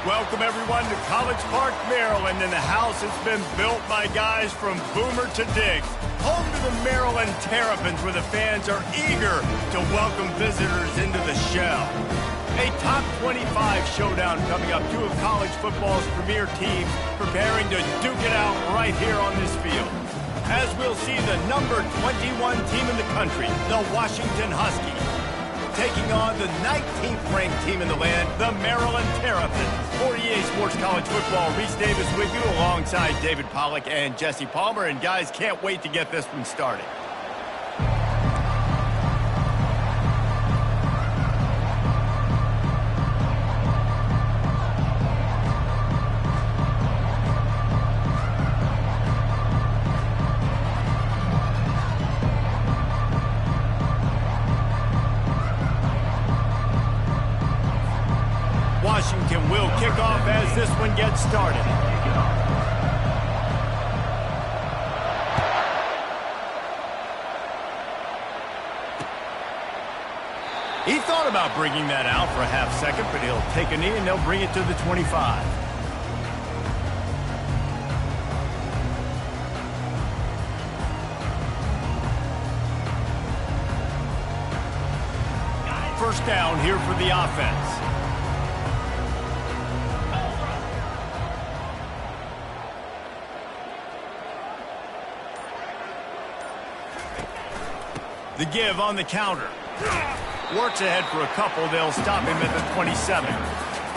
Welcome, everyone, to College Park, Maryland, and the house has been built by guys from Boomer to Diggs. Home to the Maryland Terrapins, where the fans are eager to welcome visitors into the shell. A top 25 showdown coming up. Two of college football's premier teams preparing to duke it out right here on this field. As we'll see the number 21 team in the country, the Washington Huskies, taking on the 19th ranked team in the land, the Maryland Terrapins. For EA Sports College Football, Reese Davis with you alongside David Pollack and Jesse Palmer. And guys, can't wait to get this one started. Washington will kick off as this one gets started. He thought about bringing that out for a half second, but he'll take a knee and they'll bring it to the 25. First down here for the offense. The give on the counter. Works ahead for a couple. They'll stop him at the 27.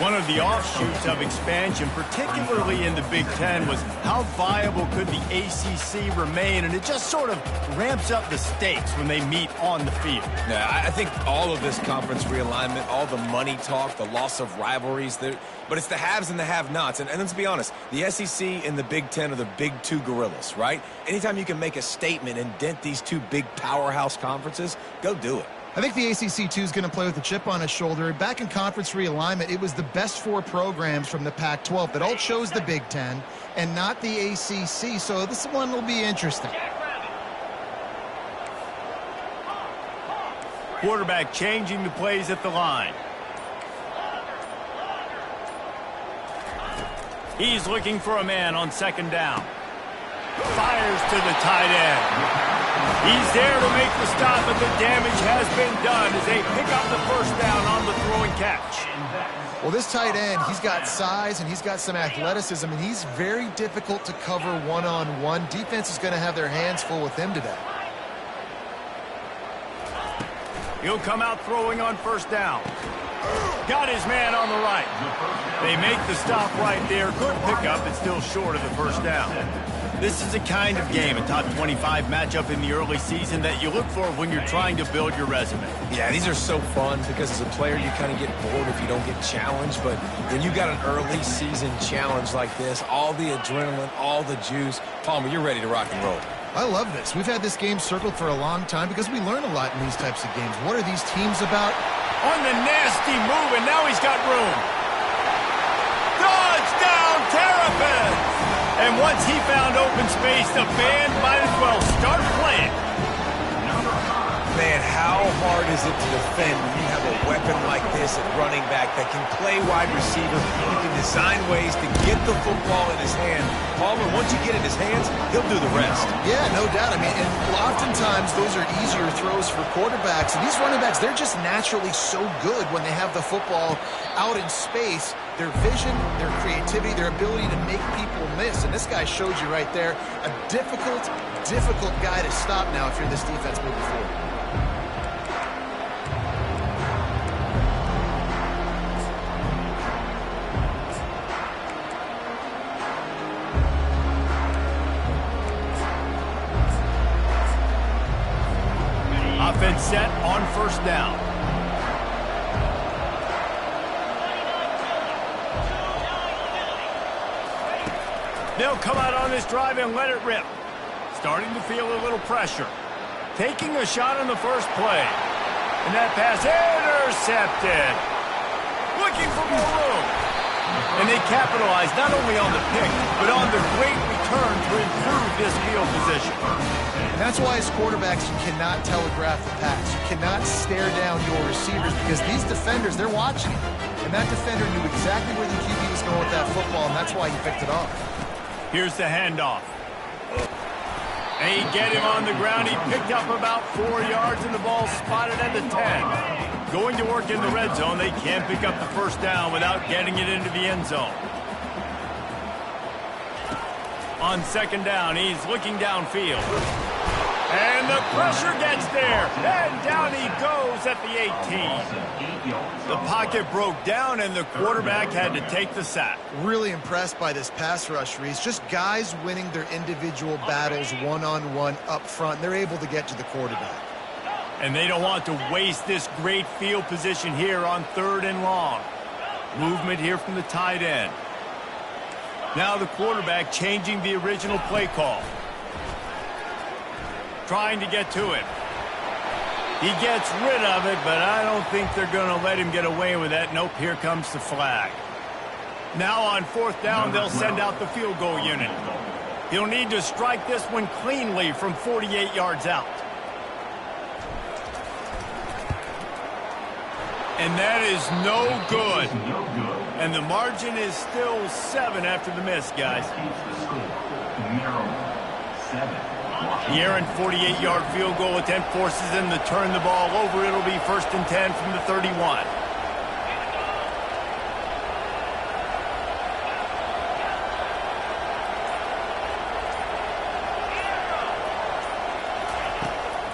One of the offshoots of expansion, particularly in the Big Ten, was how viable could the ACC remain, and it just sort of ramps up the stakes when they meet on the field. Yeah, I think all of this conference realignment, all the money talk, the loss of rivalries, but it's the haves and the have-nots. And let's be honest, the SEC and the Big Ten are the big two gorillas, right? Anytime you can make a statement and dent these two big powerhouse conferences, go do it. I think the ACC, too, is going to play with a chip on his shoulder. Back in conference realignment, it was the best four programs from the Pac-12 that all chose the Big Ten and not the ACC, so this one will be interesting. Quarterback changing the plays at the line. He's looking for a man on second down. Fires to the tight end. He's there to make the stop, but the damage has been done as they pick up the first down on the throw and catch. Well, this tight end, he's got size and he's got some athleticism, and he's very difficult to cover one-on-one. Defense is going to have their hands full with him today. He'll come out throwing on first down. Got his man on the right. They make the stop right there. Good pickup, but still short of the first down. This is a kind of game, a top 25 matchup in the early season that you look for when you're trying to build your resume. Yeah, these are so fun because as a player you kind of get bored if you don't get challenged, but when you got an early season challenge like this, all the adrenaline, all the juice, Palmer, you're ready to rock and roll. I love this. We've had this game circled for a long time because we learn a lot in these types of games. What are these teams about? On the nasty move, and now he's got room. Touchdown, Terrapins! And once he found open space, the band might as well start playing. Man, how hard is it to defend when you have a weapon like this at running back that can play wide receiver? He can design ways to get the football in his hand. Palmer, once you get it in his hands, he'll do the rest. Yeah, no doubt. I mean, and oftentimes those are easier throws for quarterbacks. And these running backs, they're just naturally so good when they have the football out in space. Their vision, their creativity, their ability to make people miss. And this guy showed you right there, a difficult guy to stop now if you're this defense moving forward. Offense set on first down. They'll come out on this drive and let it rip. Starting to feel a little pressure. Taking a shot on the first play. And that pass intercepted. Looking for more room. And they capitalize not only on the pick, but on the great return to improve this field position. And that's why as quarterbacks, you cannot telegraph the pass. You cannot stare down your receivers because these defenders, they're watching it. And that defender knew exactly where the QB was going with that football, and that's why he picked it off. Here's the handoff. They get him on the ground. He picked up about 4 yards, and the ball spotted at the 10. Going to work in the red zone. They can't pick up the first down without getting it into the end zone. On second down, he's looking downfield. And the pressure gets there. And down he goes at the 18. The pocket broke down, and the quarterback had to take the sack. Really impressed by this pass rush, Reese. Just guys winning their individual battles one-on-one up front. They're able to get to the quarterback. And they don't want to waste this great field position here on 3rd and long. Movement here from the tight end. Now the quarterback changing the original play call. Trying to get to it. He gets rid of it, but I don't think they're going to let him get away with that. Nope, here comes the flag. Now on 4th down, they'll send out the field goal unit. He'll need to strike this one cleanly from 48 yards out. And that is no good. And the margin is still 7 after the miss, guys. The errant 48-yard field goal attempt forces them to turn the ball over. It'll be 1st and 10 from the 31.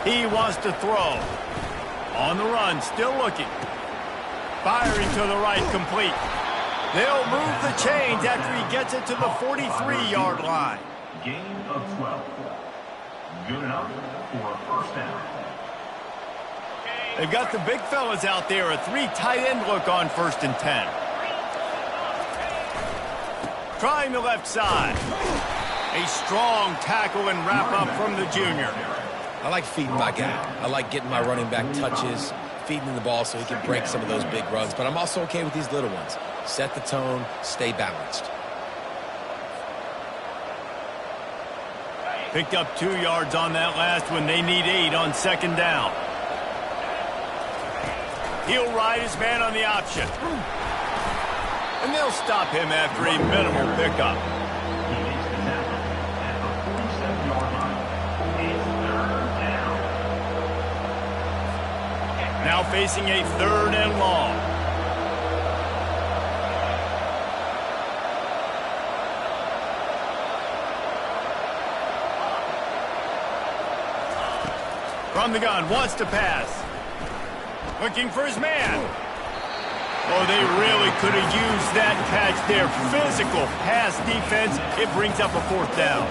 He wants to throw. On the run, still looking. Firing to the right, complete. They'll move the chains after he gets it to the 43-yard line. Gain of 12. Good enough for a first down. They've got the big fellas out there. A 3 tight end look on 1st and 10. Trying the left side. A strong tackle and wrap up from the junior. I like feeding my guy. I like getting my running back touches, feeding him the ball so he can break some of those big runs. But I'm also okay with these little ones. Set the tone, stay balanced. Picked up 2 yards on that last one. They need 8 on 2nd down. He'll ride his man on the option. And they'll stop him after a minimal pickup. He makes the tackle at the 47-yard line. It's 3rd down. Now facing a 3rd and long. From the gun, wants to pass. Looking for his man. Oh, they really could have used that catch there. Physical pass defense. It brings up a 4th down.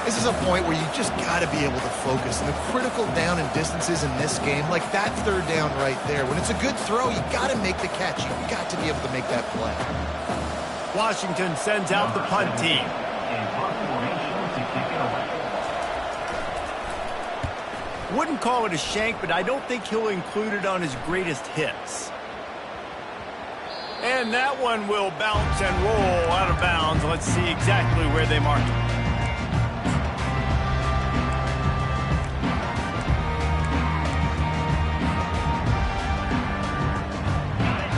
This is a point where you just got to be able to focus. And the critical down and distances in this game, like that 3rd down right there, when it's a good throw, you got to make the catch. You've got to be able to make that play. Washington sends out the punt team. And punt formation to kick it away. Wouldn't call it a shank, but I don't think he'll include it on his greatest hits. And that one will bounce and roll out of bounds. Let's see exactly where they mark it.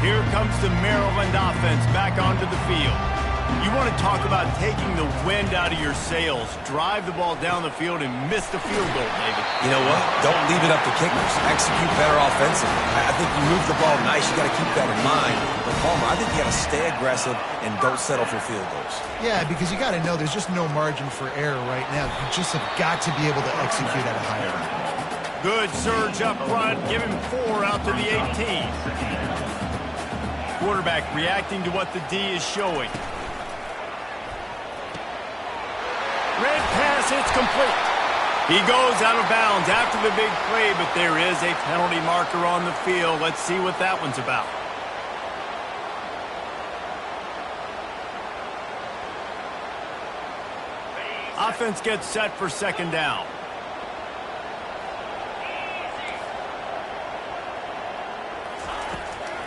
Here comes the Maryland offense back onto the field. You want to talk about taking the wind out of your sails. Drive the ball down the field and miss the field goal, David. You know what? Don't leave it up to kickers. Execute better offensively. I think you move the ball nice. You got to keep that in mind. But Palmer, I think you got to stay aggressive and don't settle for field goals. Yeah, because you got to know there's just no margin for error right now. You just have got to be able to execute at a high level. Good surge up front. Give him 4 out to the 18. Quarterback reacting to what the D is showing. Red pass, it's complete. He goes out of bounds after the big play, but there is a penalty marker on the field. Let's see what that one's about. Offense gets set for 2nd down.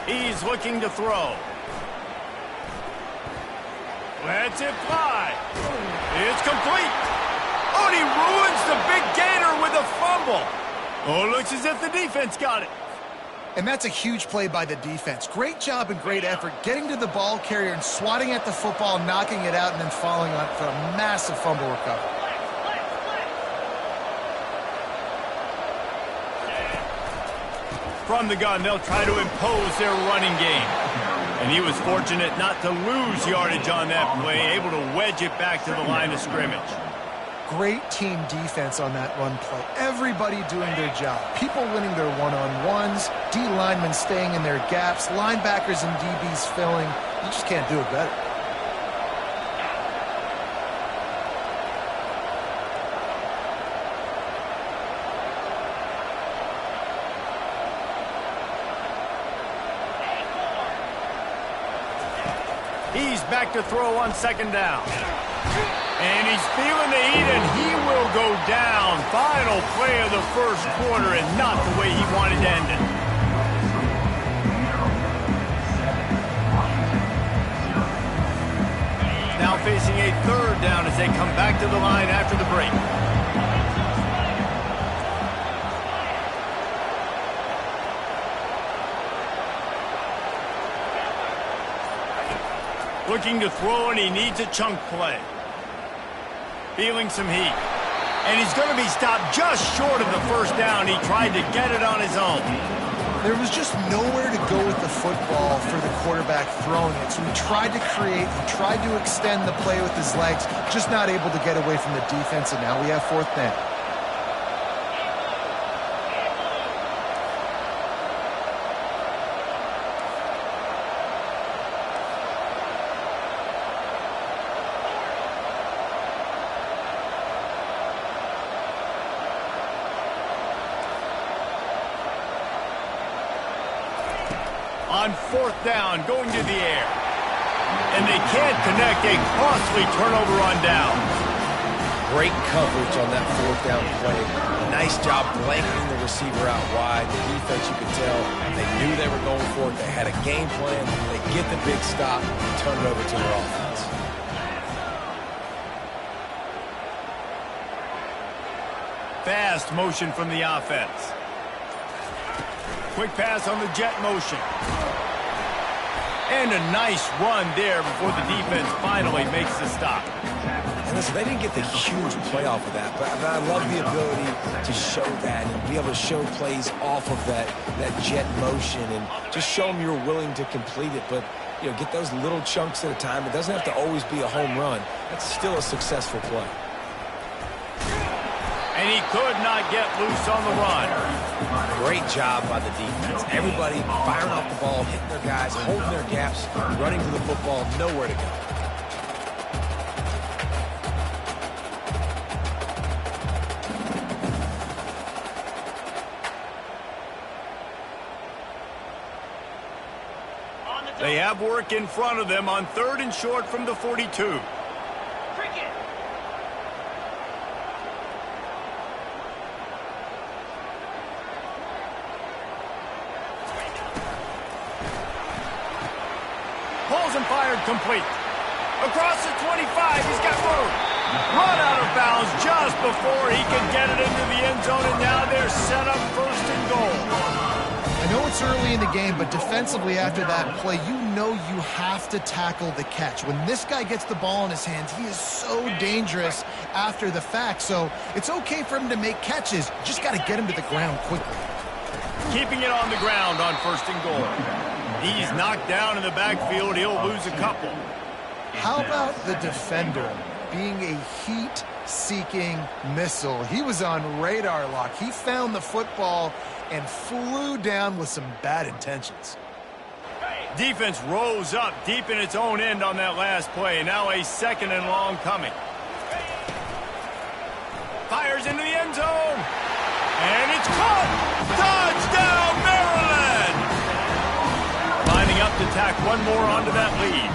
He's looking to throw. Lets it fly. It's complete. Oh, and he ruins the big gainer with a fumble. Oh, looks as if the defense got it. And that's a huge play by the defense. Great job and great effort getting to the ball carrier and swatting at the football, knocking it out, and then following on for a massive fumble recovery. From the gun, they'll try to impose their running game. And he was fortunate not to lose yardage on that play, able to wedge it back to the line of scrimmage. Great team defense on that run play. Everybody doing their job. People winning their one-on-ones, D linemen staying in their gaps, linebackers and DBs filling. You just can't do it better. He's back to throw on second down. And he's feeling the heat, and he will go down. Final play of the first quarter, and not the way he wanted to end it. Now facing a third down as they come back to the line after the break. Looking to throw, and he needs a chunk play. Feeling some heat. And he's going to be stopped just short of the first down. He tried to get it on his own. There was just nowhere to go with the football for the quarterback throwing it. So he tried to create, he tried to extend the play with his legs, just not able to get away from the defense, and now we have fourth down. On fourth down, going to the air. And they can't connect, a costly turnover on downs. Great coverage on that fourth down play. Nice job blanketing the receiver out wide. The defense, you could tell, they knew they were going for it. They had a game plan. They get the big stop and turn it over to their offense. Fast motion from the offense. Quick pass on the jet motion. And a nice run there before the defense finally makes the stop. And listen, they didn't get the huge play off of that, but I love the ability to show that and be able to show plays off of that jet motion and just show them you're willing to complete it. But, you know, get those little chunks at a time. It doesn't have to always be a home run. That's still a successful play. And he could not get loose on the run. Great job by the defense. Everybody firing off the ball, hitting their guys, holding their gaps, running to the football, nowhere to go. They have work in front of them on third and short from the 42. Pulls and fired complete. Across the 25, he's got room. Run out of bounds just before he can get it into the end zone, and now they're set up first and goal. I know it's early in the game, but defensively after that play, you know you have to tackle the catch. When this guy gets the ball in his hands, he is so dangerous after the fact. So it's okay for him to make catches. Just got to get him to the ground quickly. Keeping it on the ground on first and goal. He's knocked down in the backfield. He'll lose a couple. How about the defender being a heat-seeking missile? He was on radar lock. He found the football and flew down with some bad intentions. Defense rose up deep in its own end on that last play. Now a second and long coming. Fires into the end zone. And it's caught. Touchdown, Maryland! Lining up to tack one more onto that lead.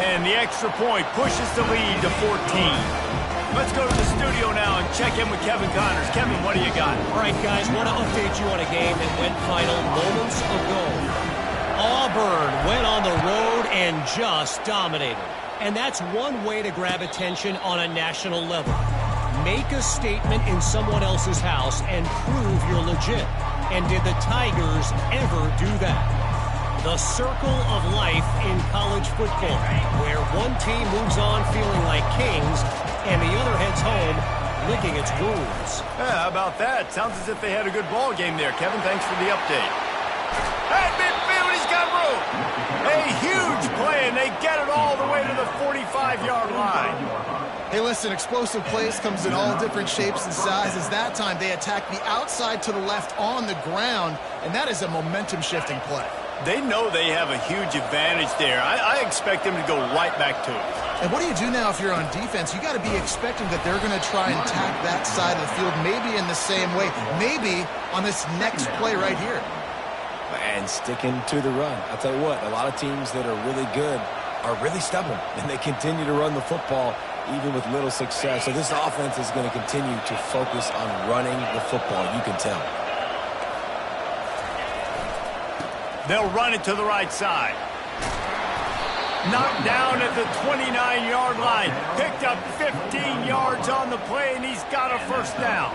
And the extra point pushes the lead to 14. Let's go to the studio now and check in with Kevin Connors. Kevin, what do you got? All right, guys, want to update you on a game that went final moments ago. Auburn went on the road and just dominated. And that's one way to grab attention on a national level. Make a statement in someone else's house and prove you're legit. And did the Tigers ever do that? The circle of life in college football, where one team moves on feeling like kings and the other heads home licking its wounds. Yeah, how about that? Sounds as if they had a good ball game there. Kevin, thanks for the update. Hey, midfield, he's got room. A huge play, and they get it all the way to the 45-yard line. Hey, listen, explosive plays comes in all different shapes and sizes. That time, they attack the outside to the left on the ground, and that is a momentum-shifting play. They know they have a huge advantage there. I expect them to go right back to it. And what do you do now if you're on defense? You got to be expecting that they're going to try and attack that side of the field, maybe in the same way, maybe on this next play right here. And sticking to the run. I'll tell you what, a lot of teams that are really good are really stubborn, and they continue to run the football even with little success. So this offense is going to continue to focus on running the football. You can tell. They'll run it to the right side. Knocked down at the 29-yard line. Picked up 15 yards on the play, and he's got a first down.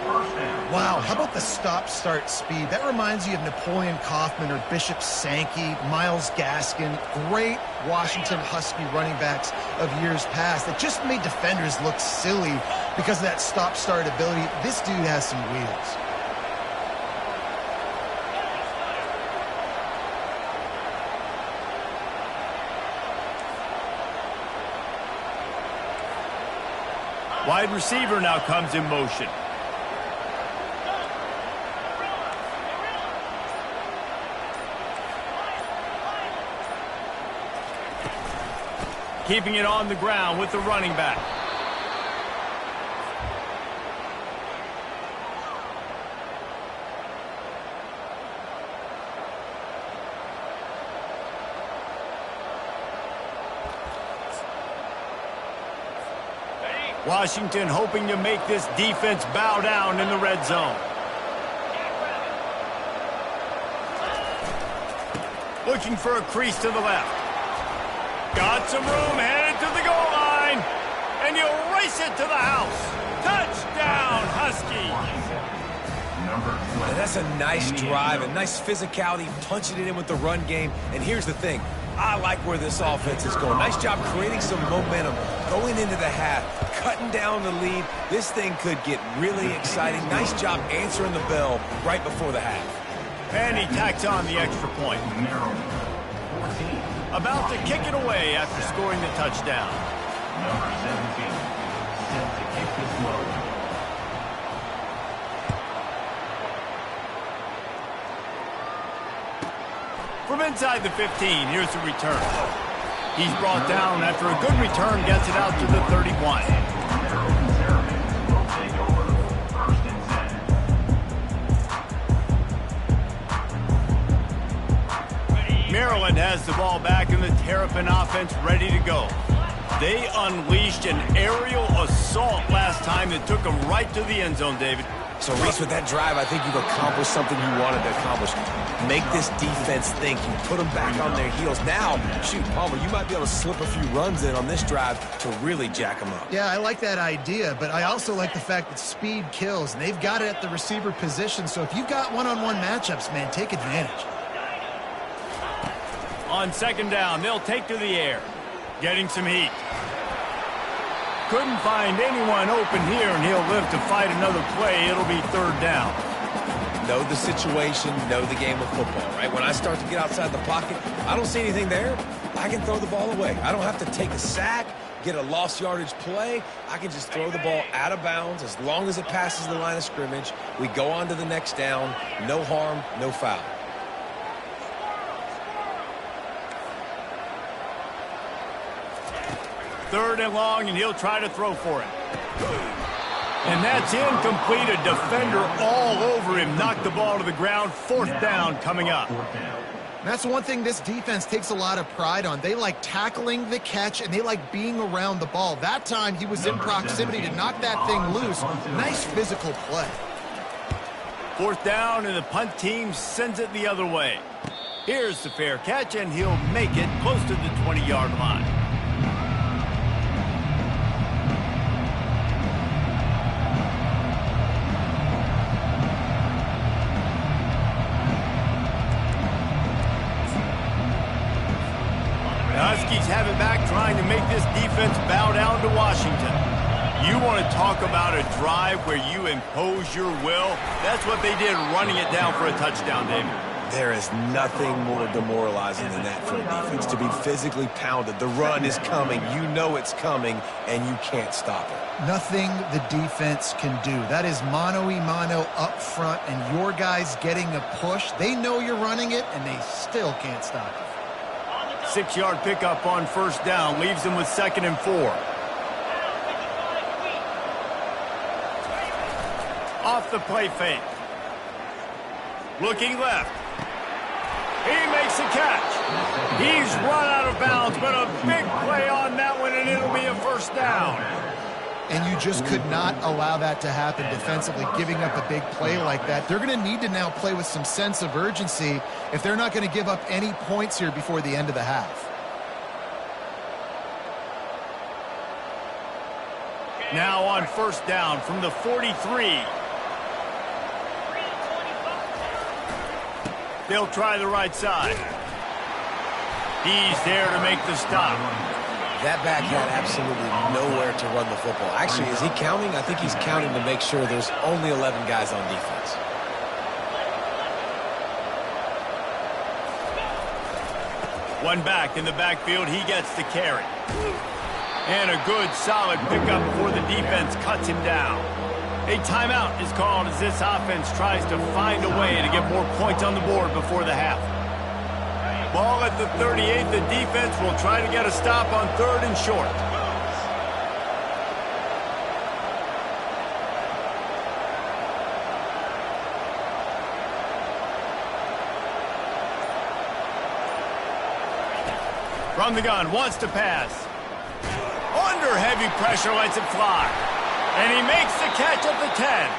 Wow, how about the stop-start speed? That reminds you of Napoleon Kaufman or Bishop Sankey, Myles Gaskin, great Washington Husky running backs of years past that just made defenders look silly because of that stop-start ability. This dude has some wheels. Wide receiver now comes in motion. Keeping it on the ground with the running back. Washington hoping to make this defense bow down in the red zone. Looking for a crease to the left. Got some room, headed to the goal line. And you'll race it to the house. Touchdown, Husky. And that's a nice drive, a nice physicality, punching it in with the run game. And here's the thing. I like where this offense is going. Nice job creating some momentum, going into the half, cutting down the lead. This thing could get really exciting. Nice job answering the bell right before the half. And he tacks on the extra point. About to kick it away after scoring the touchdown. Number 17, set to kick this low. From inside the 15, here's the return. He's brought down after a good return, gets it out to the 31. Maryland has the ball back and the Terrapin offense ready to go. They unleashed an aerial assault last time that took them right to the end zone, David. So, Reese, with that drive, I think you've accomplished something you wanted to accomplish. Make this defense think. You put them back on their heels. Now, shoot, Palmer, you might be able to slip a few runs in on this drive to really jack them up. Yeah, I like that idea, but I also like the fact that speed kills, and they've got it at the receiver position. So if you've got one-on-one matchups, man, take advantage. On second down, they'll take to the air. Getting some heat. Couldn't find anyone open here, and he'll live to fight another play. It'll be third down. Know the situation, know the game of football, right? When I start to get outside the pocket, I don't see anything there. I can throw the ball away. I don't have to take a sack, get a lost yardage play. I can just throw the ball out of bounds as long as it passes the line of scrimmage. We go on to the next down. No harm, no foul. Third and long, and he'll try to throw for it. And that's incomplete. A defender all over him. Knocked the ball to the ground. Fourth down coming up. That's one thing this defense takes a lot of pride on. They like tackling the catch, and they like being around the ball. That time, he was in proximity to knock that thing loose. Nice physical play. Fourth down, and the punt team sends it the other way. Here's the fair catch, and he'll make it close to the 20-yard line. this defense bow down to Washington. You want to talk about a drive where you impose your will? That's what they did, running it down for a touchdown, David. There is nothing more demoralizing than that for a defense, to be physically pounded. The run is coming. You know it's coming, and you can't stop it. Nothing the defense can do. That is mano-a-mano up front, and your guys getting a push. They know you're running it, and they still can't stop it. 6-yard pickup on first down leaves them with 2nd and 4. Off the play fake. Looking left. He makes a catch. He's run out of bounds, but a big play on that one, and it'll be a first down. And you just could not allow that to happen defensively, giving up a big play like that. They're going to need to now play with some sense of urgency if they're not going to give up any points here before the end of the half. Now on first down from the 43. They'll try the right side. He's there to make the stop. That back had absolutely nowhere to run the football. Actually, is he counting? I think he's counting to make sure there's only 11 guys on defense. One back in the backfield. He gets the carry. And a good, solid pickup before the defense cuts him down. A timeout is called as this offense tries to find a way to get more points on the board before the half. Ball at the 38. The defense will try to get a stop on 3rd and short. From the gun, wants to pass. Under heavy pressure, lets it fly. And he makes the catch at the 10.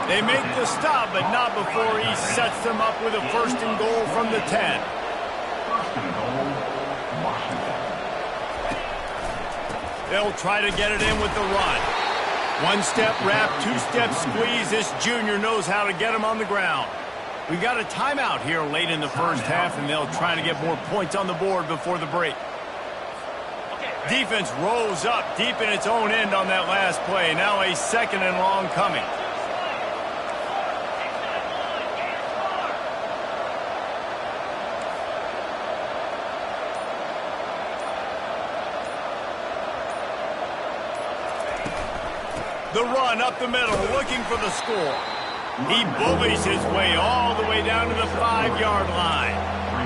They make the stop, but not before he sets them up with a 1st and goal from the 10. 1st and goal, Washington. They'll try to get it in with the run. 1-step wrap, 2-step squeeze. This junior knows how to get him on the ground. We got a timeout here late in the first half, and they'll try to get more points on the board before the break. Defense rolls up deep in its own end on that last play. Now a 2nd and long coming. The run up the middle, looking for the score. He bullies his way all the way down to the 5-yard line.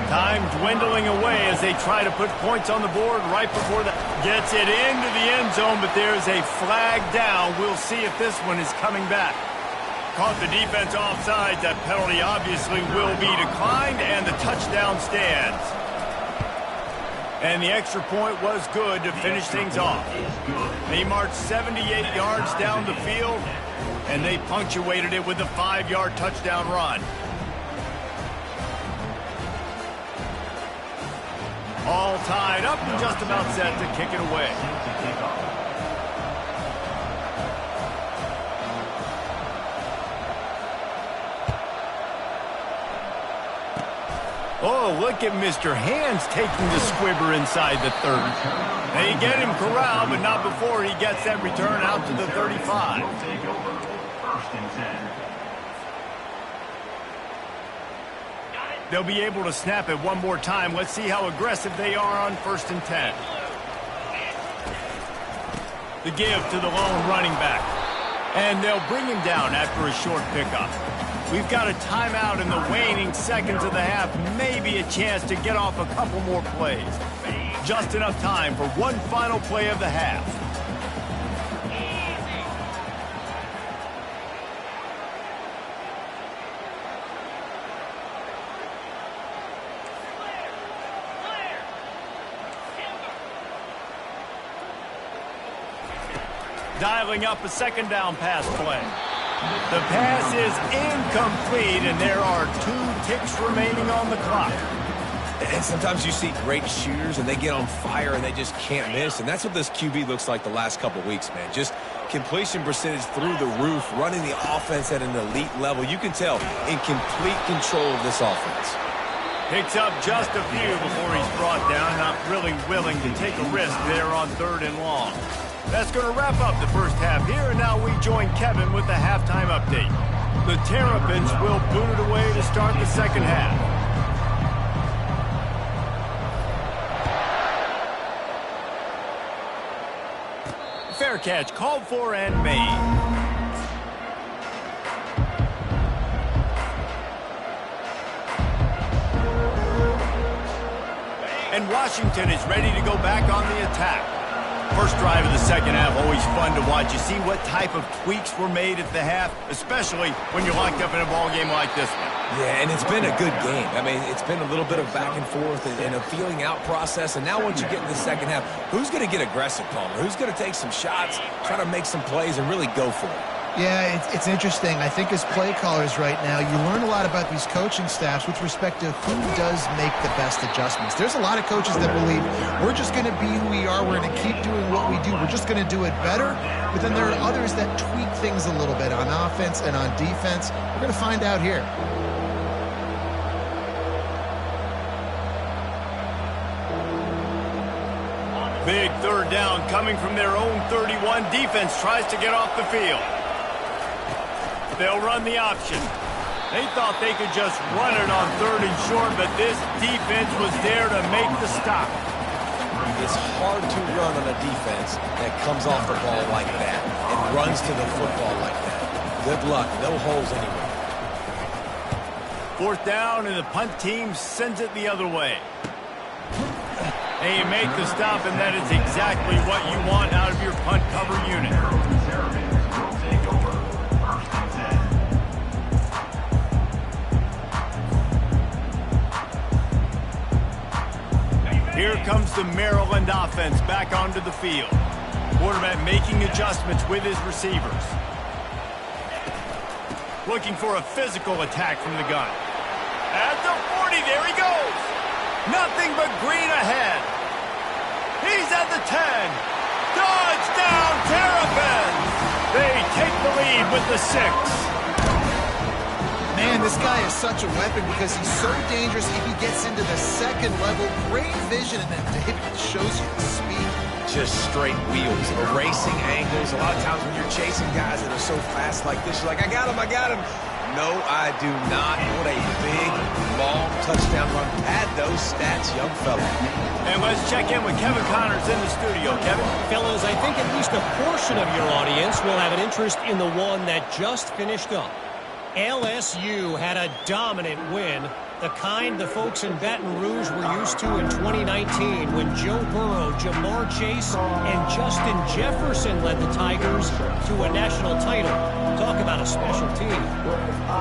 Time dwindling away as they try to put points on the board right before that. Gets it into the end zone, but there's a flag down. We'll see if this one is coming back. Caught the defense offside. That penalty obviously will be declined, and the touchdown stands. And the extra point was good to finish things off. They marched 78 yards down the field, and they punctuated it with a 5-yard touchdown run. All tied up and just about set to kick it away. Oh, look at Mr. Hands taking the squibber inside the 30. They get him corralled, but not before he gets that return out to the 35. 1st and 10. They'll be able to snap it one more time. Let's see how aggressive they are on 1st and 10. The give to the lone running back. And they'll bring him down after a short pickup. We've got a timeout in the waning seconds of the half. Maybe a chance to get off a couple more plays. Just enough time for one final play of the half. Dialing up a 2nd down pass play. The pass is incomplete, and there are 2 ticks remaining on the clock. And sometimes you see great shooters, and they get on fire, and they just can't miss. And that's what this QB looks like the last couple weeks, man. Just completion percentage through the roof, running the offense at an elite level. You can tell in complete control of this offense. Picks up just a few before he's brought down, not really willing to take a risk there on 3rd and long. That's going to wrap up the first half here, and now we join Kevin with the halftime update. The Terrapins will boot it away to start the second half. Fair catch called for and made. And Washington is ready to go back on the attack. First drive of the second half, always fun to watch. You see what type of tweaks were made at the half, especially when you're locked up in a ball game like this one. Yeah, and it's been a good game. I mean, it's been a little bit of back and forth and a feeling out process. And now once you get in the second half, who's going to get aggressive, Palmer? Who's going to take some shots, try to make some plays, and really go for it? Yeah, it's interesting. I think as play callers right now, you learn a lot about these coaching staffs with respect to who does make the best adjustments. There's a lot of coaches that believe we're just going to be who we are. We're going to keep doing what we do. We're just going to do it better. But then there are others that tweak things a little bit on offense and on defense. We're going to find out here. Big 3rd down coming from their own 31. Defense tries to get off the field. They'll run the option. They thought they could just run it on 3rd and short, but this defense was there to make the stop. It's hard to run on a defense that comes off the ball like that and runs to the football like that. Good luck. No holes anywhere. 4th down, and the punt team sends it the other way. And you make the stop, and that is exactly what you want out of your punt cover unit. Here comes the Maryland offense back onto the field. Quarterback making adjustments with his receivers. Looking for a physical attack from the gun. At the 40, there he goes. Nothing but green ahead. He's at the 10. Touchdown, Terrapins! They take the lead with the 6. Man, this guy is such a weapon because he's so dangerous if he gets into the second level. Great vision, and then David shows you the speed. Just straight wheels, erasing angles. A lot of times when you're chasing guys that are so fast like this, you're like, I got him, I got him. No, I do not. What a big, long touchdown run. Pad those stats, young fella. And let's check in with Kevin Connors in the studio. Kevin? Fellas, I think at least a portion of your audience will have an interest in the one that just finished up. LSU had a dominant win, the kind the folks in Baton Rouge were used to in 2019 when Joe Burrow, Jamar Chase, and Justin Jefferson led the Tigers to a national title. Talk about a special team.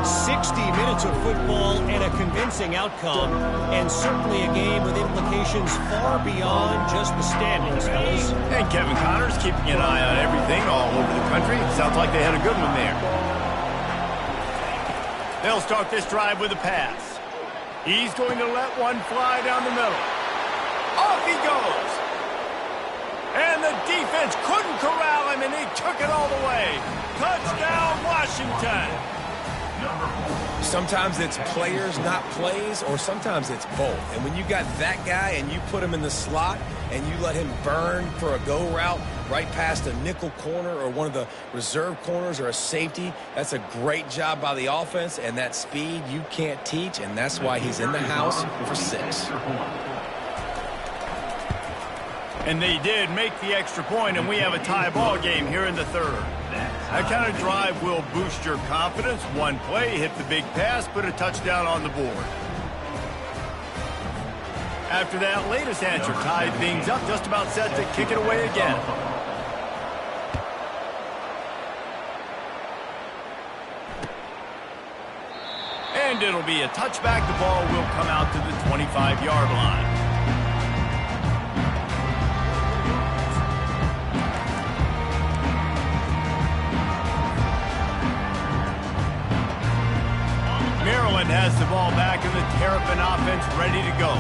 60 minutes of football and a convincing outcome, and certainly a game with implications far beyond just the standings, fellas. And Kevin Connors keeping an eye on everything all over the country. Sounds like they had a good one there. They'll start this drive with a pass. He's going to let one fly down the middle. Off he goes. And the defense couldn't corral him, and he took it all the way. Touchdown, Washington. Sometimes it's players, not plays, or sometimes it's both. And when you got that guy and you put him in the slot and you let him burn for a go route right past a nickel corner or one of the reserve corners or a safety, that's a great job by the offense, and that speed you can't teach, and that's why he's in the house for 6. And they did make the extra point, and we have a tie ball game here in the 3rd. That kind of drive will boost your confidence. One play, hit the big pass, put a touchdown on the board. After that latest answer tied things up, just about set to kick it away again. And it'll be a touchback. The ball will come out to the 25-yard line. Maryland has the ball back, and the Terrapin offense ready to go.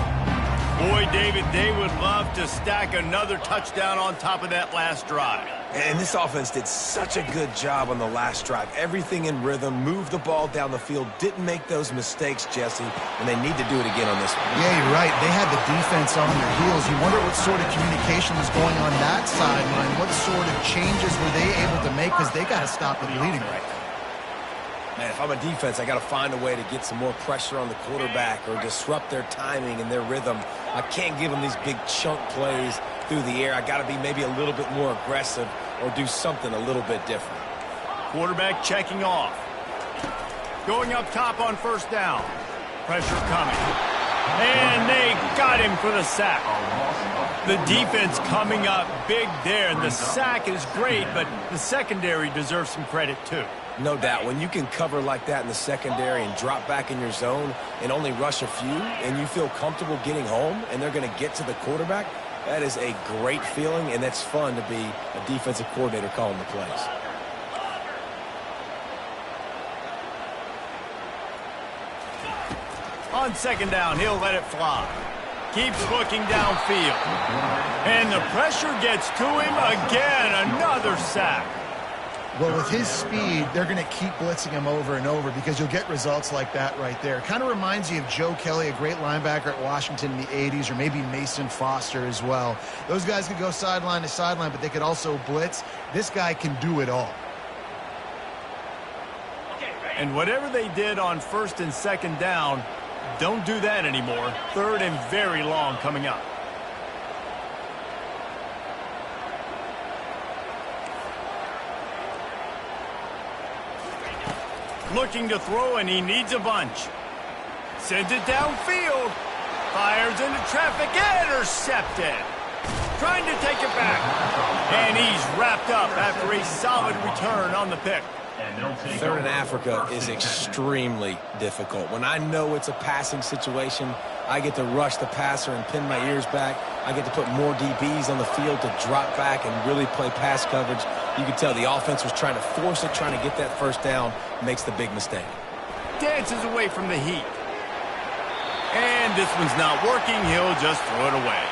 Boy, David, they would love to stack another touchdown on top of that last drive. And this offense did such a good job on the last drive. Everything in rhythm, moved the ball down the field, didn't make those mistakes, Jesse, and they need to do it again on this one. Yeah, you're right. They had the defense on their heels. You wonder what sort of communication was going on that sideline. What sort of changes were they able to make, because they got to stop the bleeding right now. Man, if I'm a defense, I got to find a way to get some more pressure on the quarterback or disrupt their timing and their rhythm. I can't give them these big chunk plays through the air. I got to be maybe a little bit more aggressive or do something a little bit different. Quarterback checking off. Going up top on first down. Pressure coming. And they got him for the sack. The defense coming up big there, and the sack is great, but the secondary deserves some credit too. No doubt. When you can cover like that in the secondary and drop back in your zone and only rush a few, and you feel comfortable getting home and they're going to get to the quarterback, that is a great feeling, and that's fun to be a defensive coordinator calling the plays. On second down, he'll let it fly. Keeps looking downfield. And the pressure gets to him again. Another sack. Well, with his speed, they're going to keep blitzing him over and over because you'll get results like that right there. Kind of reminds you of Joe Kelly, a great linebacker at Washington in the 80s, or maybe Mason Foster as well. Those guys could go sideline to sideline, but they could also blitz. This guy can do it all. And whatever they did on first and second down, don't do that anymore. Third and very long coming up. Looking to throw, and he needs a bunch. Sends it downfield. Fires into traffic. Intercepted. Trying to take it back. And he's wrapped up after a solid return on the pick. Third in Africa is extremely difficult. When I know it's a passing situation, I get to rush the passer and pin my ears back. I get to put more DBs on the field to drop back and really play pass coverage. You can tell the offense was trying to force it, trying to get that first down, makes the big mistake. Dances away from the heat. And this one's not working. He'll just throw it away.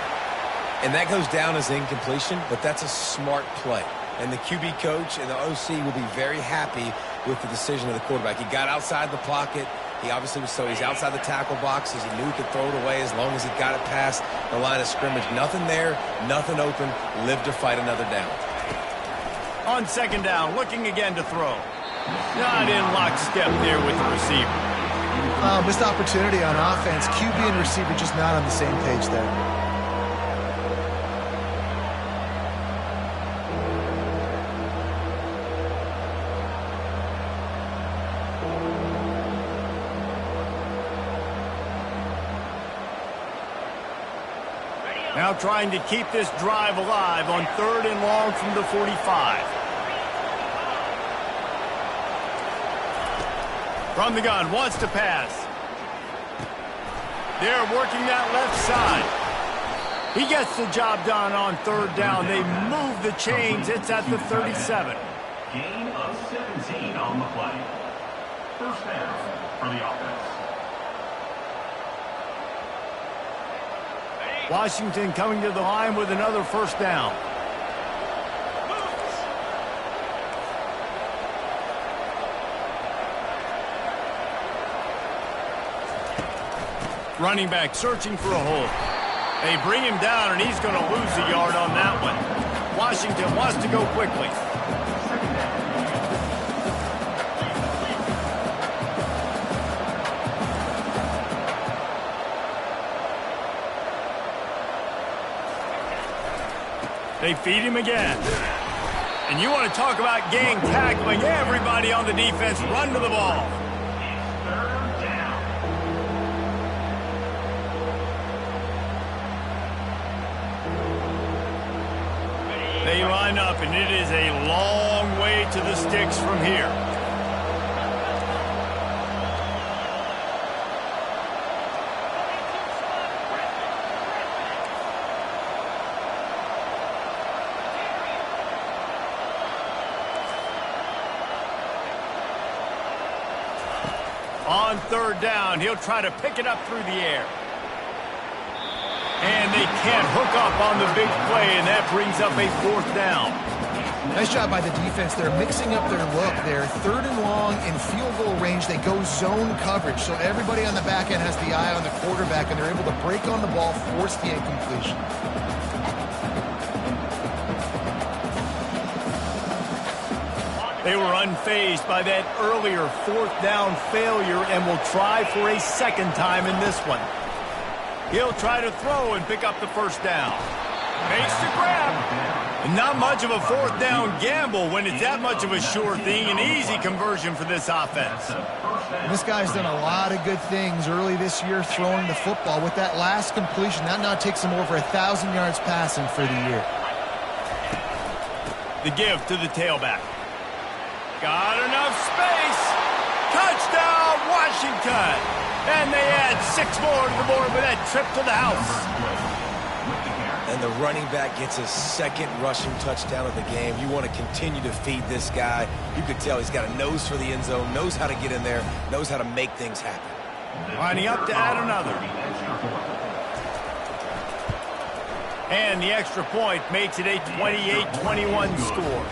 And that goes down as incompletion, but that's a smart play. And the QB coach and the OC will be very happy with the decision of the quarterback. He got outside the pocket. He obviously was so he's outside the tackle boxes. He knew he could throw it away as long as he got it past the line of scrimmage. Nothing there, nothing open. Lived to fight another down. On second down, looking again to throw. Not in lockstep there with the receiver. Missed opportunity on offense. QB and receiver just not on the same page there. Now trying to keep this drive alive on third and long from the 45. From the gun, wants to pass. They're working that left side. He gets the job done on third down. They move the chains. It's at the 37. Gain of 17 on the play. First down for the offense. Washington coming to the line with another first down. Running back searching for a hole. They bring him down, and he's going to lose a yard on that one. Washington wants to go quickly. They feed him again. And you want to talk about gang tackling. Everybody on the defense run to the ball. Third down. They line up, and it is a long way to the sticks from here. On third down, he'll try to pick it up through the air. And they can't hook up on the big play, and that brings up a 4th down. Nice job by the defense. They're mixing up their look. They're 3rd and long in field goal range. They go zone coverage, so everybody on the back end has the eye on the quarterback, and they're able to break on the ball, force the incompletion. They were unfazed by that earlier 4th down failure and will try for a 2nd time in this one. He'll try to throw and pick up the 1st down. Makes the grab. Not much of a 4th down gamble when it's that much of a sure thing. An easy conversion for this offense. This guy's done a lot of good things early this year throwing the football. With that last completion, that now takes him over 1,000 yards passing for the year. The give to the tailback. Got enough space. Touchdown, Washington. And they add 6 more to the board with that trip to the house. And the running back gets his 2nd rushing touchdown of the game. You want to continue to feed this guy. You could tell he's got a nose for the end zone, knows how to get in there, knows how to make things happen. Lining up to add another. And the extra point makes it a 28-21 score.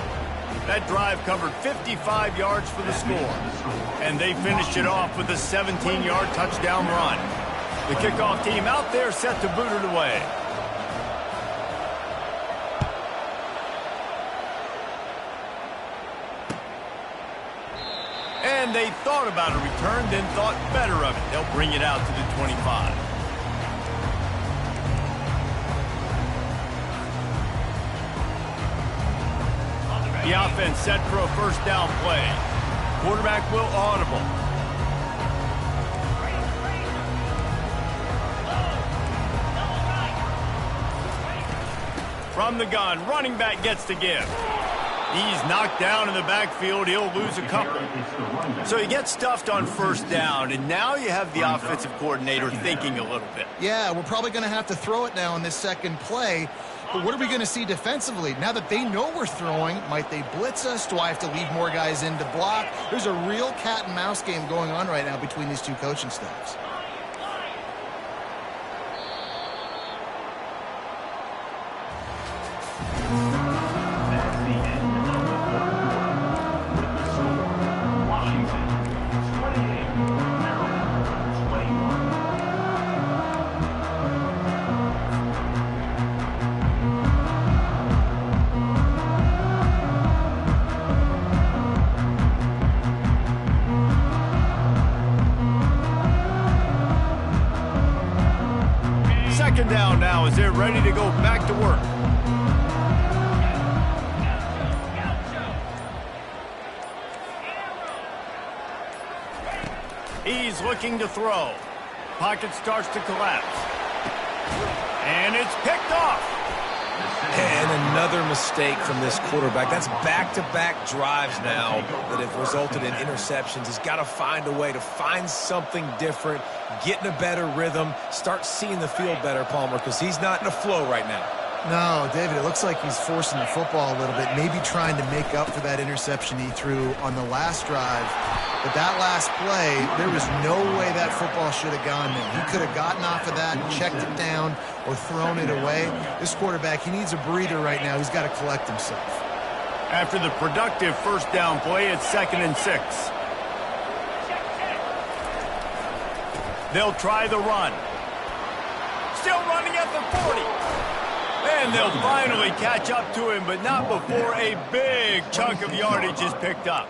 That drive covered 55 yards for the score. And they finished it off with a 17-yard touchdown run. The kickoff team out there set to boot it away. And they thought about a return, then thought better of it. They'll bring it out to the 25. The offense set for a 1st down play. Quarterback will audible. From the gun, running back gets the give. He's knocked down in the backfield. He'll lose a couple. So he gets stuffed on 1st down, and now you have the offensive coordinator thinking a little bit. Yeah, we're probably going to have to throw it now in this 2nd play. But what are we going to see defensively? Now that they know we're throwing, might they blitz us? Do I have to leave more guys in to block? There's a real cat and mouse game going on right now between these two coaching staffs. Down now as they're ready to go back to work. He's looking to throw. Pocket starts to collapse. And it's picked off. And another mistake from this quarterback. That's back-to-back drives now that have resulted in interceptions. He's got to find a way to find something different, get in a better rhythm, start seeing the field better, Palmer, because he's not in a flow right now. No, David, it looks like he's forcing the football a little bit, maybe trying to make up for that interception he threw on the last drive. But that last play, there was no way that football should have gone there. He could have gotten off of that, checked it down, or thrown it away. This quarterback, he needs a breather right now. He's got to collect himself. After the productive 1st down play, it's 2nd and 6. They'll try the run. Still running at the 40. And they'll finally catch up to him, but not before a big chunk of yardage is picked up.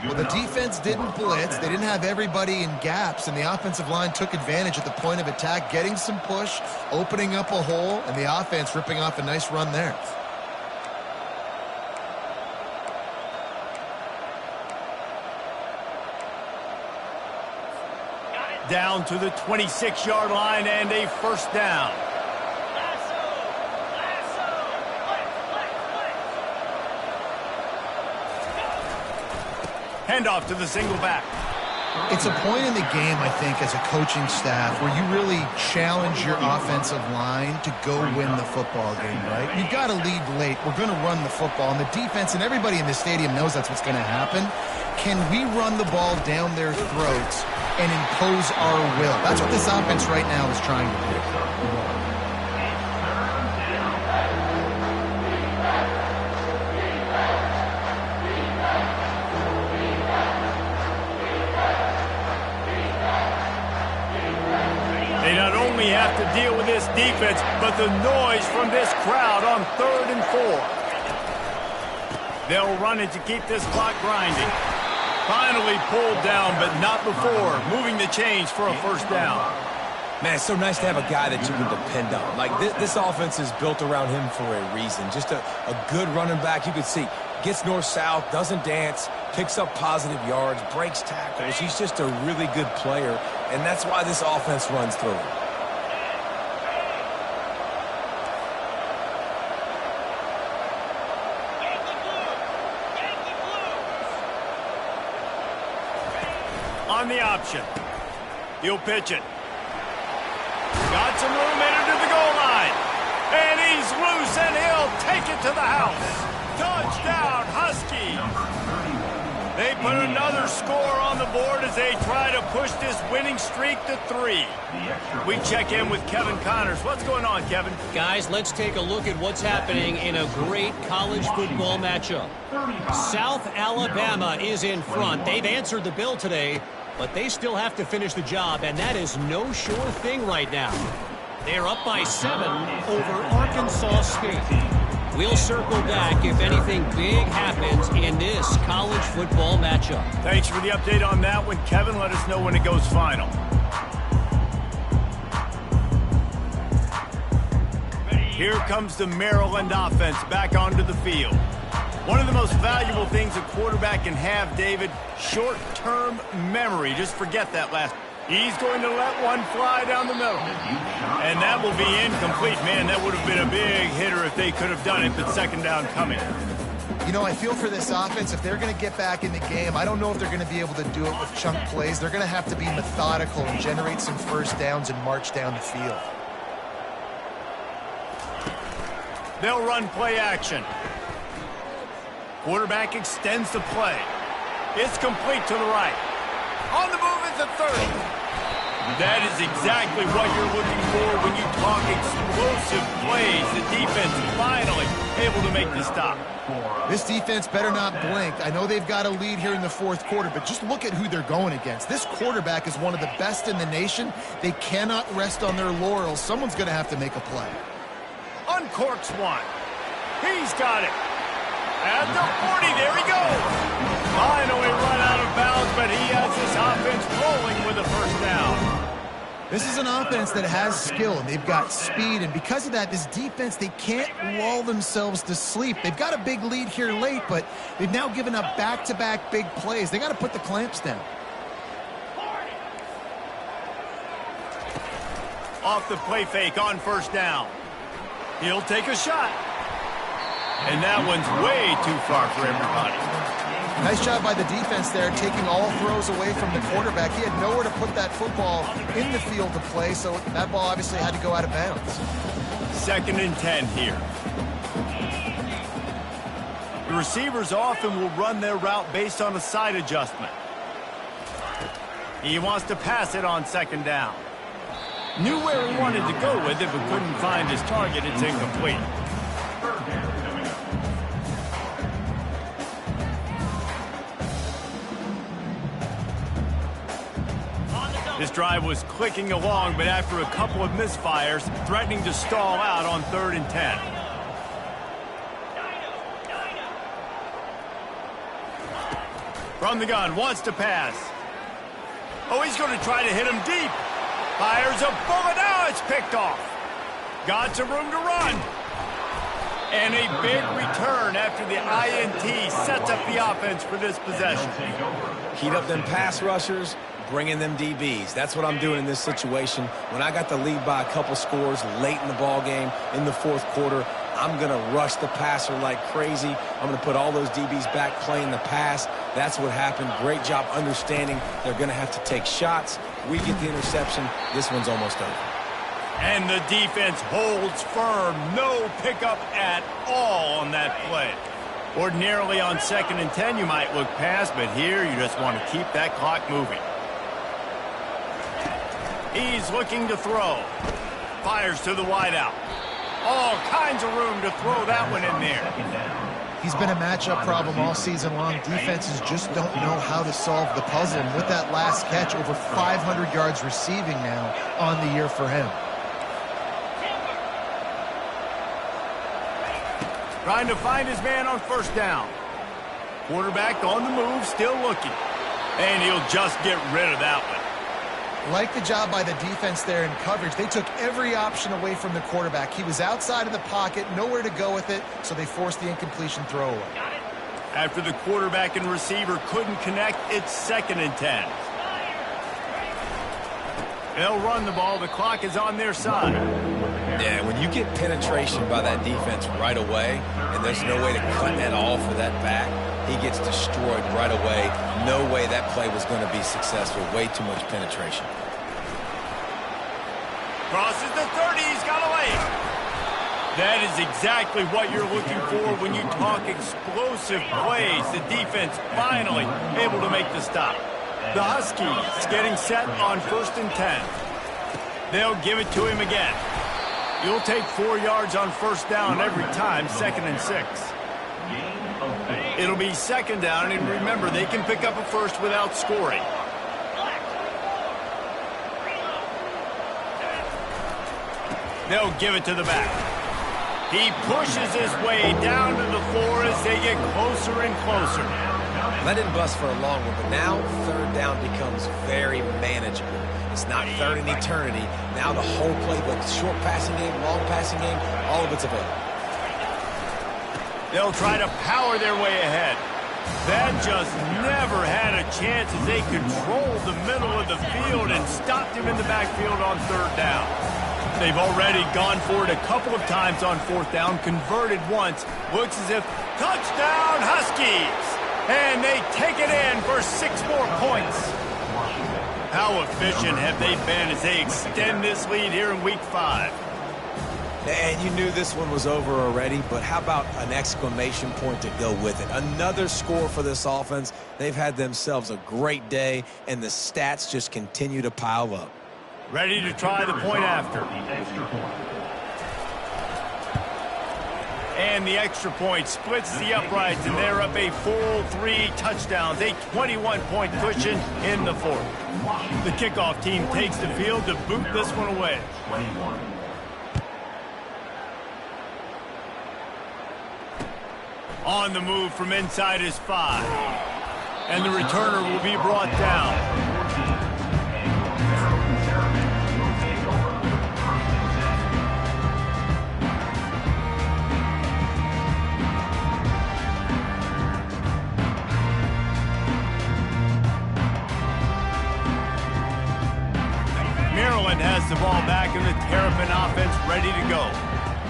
Well, the defense didn't blitz. They didn't have everybody in gaps, and the offensive line took advantage at the point of attack, getting some push, opening up a hole, and the offense ripping off a nice run there. Down to the 26-yard line and a 1st down. Handoff to the single back. It's a point in the game, I think, as a coaching staff where you really challenge your offensive line to go win the football game, right? You've got to lead late. We're going to run the football, and the defense and everybody in the stadium knows that's what's going to happen. Can we run the ball down their throats and impose our will? That's what this offense right now is trying to do. Miami have to deal with this defense, but the noise from this crowd on 3rd and 4. They'll run it to keep this clock grinding. Finally pulled down, but not before moving the chains for a first down. Man, it's so nice to have a guy that you can depend on. Like, this offense is built around him for a reason. Just a good running back. You can see, gets north-south, doesn't dance, picks up positive yards, breaks tackles. He's just a really good player, and that's why this offense runs through him. On the option. He'll pitch it. Got some room headed to the goal line. And he's loose, and he'll take it to the house. Touchdown, Husky. They put another score on the board as they try to push this winning streak to 3. We check in with Kevin Connors. What's going on, Kevin? Guys, let's take a look at what's happening in a great college football matchup. South Alabama is in front. They've answered the bell today, but they still have to finish the job, and that is no sure thing right now. They're up by 7 over Arkansas State. We'll circle back if anything big happens in this college football matchup. Thanks for the update on that one, Kevin. Let us know when it goes final. Here comes the Maryland offense back onto the field. One of the most valuable things a quarterback can have, David, short-term memory. Just forget that last. He's going to let one fly down the middle. And that will be incomplete. Man, that would have been a big hitter if they could have done it, but second down coming. You know, I feel for this offense, if they're going to get back in the game, I don't know if they're going to be able to do it with chunk plays. They're going to have to be methodical and generate some first downs and march down the field. They'll run play action. Quarterback extends the play. It's complete to the right. On the move is the 30. That is exactly what you're looking for when you talk explosive plays. The defense finally able to make the stop. This defense better not blink. I know they've got a lead here in the 4th quarter, but just look at who they're going against. This quarterback is one of the best in the nation. They cannot rest on their laurels. Someone's going to have to make a play. Uncorks one. He's got it. At the 40, there he goes. Finally run out of bounds, but he has this offense rolling with a first down. This is an offense that has skill, and they've got speed, and because of that, this defense, they can't lull themselves to sleep. They've got a big lead here late, but they've now given up back-to-back big plays. They got to put the clamps down. Off the play fake on first down. He'll take a shot. And that one's way too far for everybody. Nice job by the defense there, taking all throws away from the quarterback. He had nowhere to put that football in the field to play, so that ball obviously had to go out of bounds. 2nd and 10 here. The receivers often will run their route based on a side adjustment. He wants to pass it on 2nd down. Knew where he wanted to go with it, but couldn't find his target. It's incomplete. This drive was clicking along, but after a couple of misfires, threatening to stall out on 3rd and 10. From the gun, wants to pass. Oh, he's going to try to hit him deep. Fires a bullet. Now it's picked off. Got some room to run. And a big return after the INT sets up the offense for this possession. Heat up them pass rushers, bring in them DBs. That's what I'm doing in this situation. When I got the lead by a couple scores late in the ball game, in the 4th quarter, I'm going to rush the passer like crazy. I'm going to put all those DBs back playing the pass. That's what happened. Great job understanding they're going to have to take shots. We get the interception. This one's almost over. And the defense holds firm. No pickup at all on that play. Ordinarily on 2nd and 10, you might look past, but here you just want to keep that clock moving. He's looking to throw. Fires to the wideout. All kinds of room to throw that one in there. He's been a matchup problem all season long. Defenses just don't know how to solve the puzzle. And with that last catch, over 500 yards receiving now on the year for him. Trying to find his man on first down. Quarterback on the move, still looking. And he'll just get rid of that one. Like the job by the defense there in coverage. They took every option away from the quarterback. He was outside of the pocket, nowhere to go with it, so they forced the incompletion throwaway. After the quarterback and receiver couldn't connect, it's 2nd and 10. They'll run the ball. The clock is on their side. Yeah, when you get penetration by that defense right away, and there's no way to cut that off for that back, he gets destroyed right away. No way that play was going to be successful. Way too much penetration. Crosses the 30. He's got away. That is exactly what you're looking for when you talk explosive plays. The defense finally able to make the stop. The Huskies getting set on 1st and 10. They'll give it to him again. You'll take 4 yards on first down every time, 2nd and 6. It'll be 2nd down, and remember, they can pick up a first without scoring. They'll give it to the back. He pushes his way down to the floor as they get closer and closer. That didn't bust for a long one, but now 3rd down becomes very manageable. It's not 3rd in eternity. Now the whole playbook, short passing game, long passing game, all of it's available. They'll try to power their way ahead. That just never had a chance as they controlled the middle of the field and stopped him in the backfield on 3rd down. They've already gone for it a couple of times on 4th down, converted once. Looks as if touchdown Huskies! And they take it in for 6 more points. How efficient have they been as they extend this lead here in Week 5? And you knew this one was over already, but how about an exclamation point to go with it? Another score for this offense. They've had themselves a great day, and the stats just continue to pile up. Ready to try the point after. And the extra point splits the uprights, and they're up a full 3 touchdowns, a 21-point cushion in the 4th. The kickoff team takes the field to boot this one away. On the move from inside his 5. And the returner will be brought down. Maryland has the ball back and the Terrapin offense ready to go.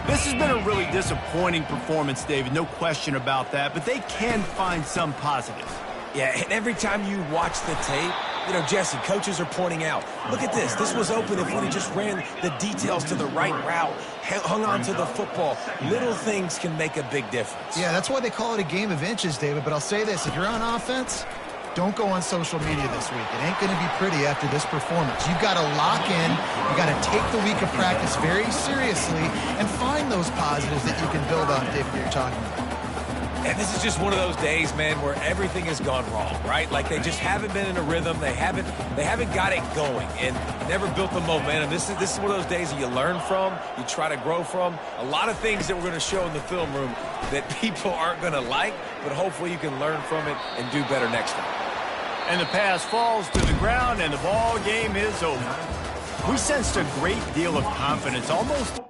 This has been a really disappointing performance, David, no question about that, but they can find some positives. Yeah, and every time you watch the tape, you know, Jesse, coaches are pointing out, look at this. This was open if we just ran the details to the right route, hung on to the football. Little things can make a big difference. Yeah, that's why they call it a game of inches, David, but I'll say this. If you're on offense, don't go on social media this week. It ain't going to be pretty after this performance. You've got to lock in. You've got to take the week of practice very seriously and find those positives that you can build on, David, you're talking about. And this is just one of those days, man, where everything has gone wrong, right? Like they just haven't been in a rhythm. They haven't got it going and never built the momentum. This is one of those days that you learn from, you try to grow from. A lot of things that we're going to show in the film room that people aren't going to like, but hopefully you can learn from it and do better next time. And the pass falls to the ground, and the ball game is over. We sensed a great deal of confidence, almost